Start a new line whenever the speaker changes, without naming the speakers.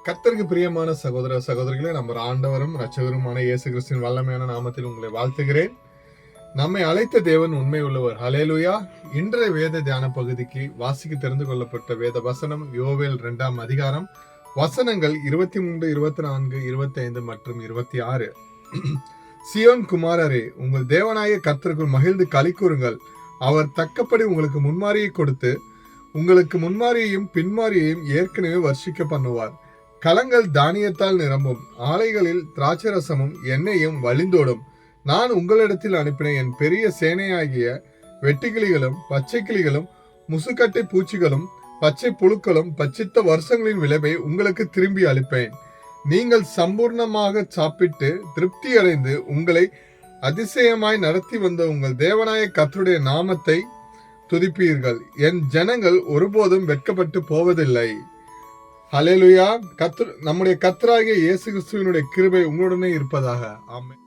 கர்த்தருக்கு பிரியமான சகோதர சகோதரிகளே, நம்ம ஆண்டவரும் இரட்சகருமான இயேசு கிறிஸ்துவின் வல்லமையான நாமத்தில் உங்களை வாழ்த்துகிறேன். நம்மை அழைத்த தேவன் உண்மை உள்ளவர். ஹல்லேலூயா. இன்றைய வேத தியான பகுதிக்கு வாசிக்க தெரிந்து கொள்ளப்பட்ட வேத வசனம் யோவேல் 2ஆம் அதிகாரம் வசனங்கள் 23, 24, 25 மற்றும் 26. சியோன் குமாரரே, உங்கள் தேவனாய கர்த்தருக்குள் மகிழ்ந்து களி கூறுங்கள். அவர் தக்கப்படி உங்களுக்கு முன்மாரியை கொடுத்து உங்களுக்கு முன்மாரியையும் பின்மாரியையும் ஏற்கனவே வர்ஷிக்க பண்ணுவார். களங்கள் தானியத்தால் நிரம்பும், ஆலைகளில் திராட்சரசமும் எண்ணெயும் வழிந்தோடும். நான் உங்களிடத்தில் அனுப்பின என் பெரிய சேனையாகிய வெட்டுக்கிளிகளும் பச்சை கிளிகளும் முசுக்கட்டை பூச்சிகளும் பச்சை புழுக்களும் பச்சித்த வருஷங்களின் விளைவை உங்களுக்கு திரும்பி அளிப்பேன். நீங்கள் சம்பூர்ணமாக சாப்பிட்டு திருப்தி அடைந்து உங்களை அதிசயமாய் நடத்தி வந்த உங்கள் தேவனாய கர்த்தருடைய நாமத்தை துதிப்பீர்கள். என் ஜனங்கள் ஒருபோதும் வெட்கப்பட்டு போவதில்லை. ஹல்லேலூயா. நம்முடைய கர்த்தராகிய இயேசு கிறிஸ்துவினுடைய கிருபை உங்களுடனே இருப்பதாக. ஆமென்.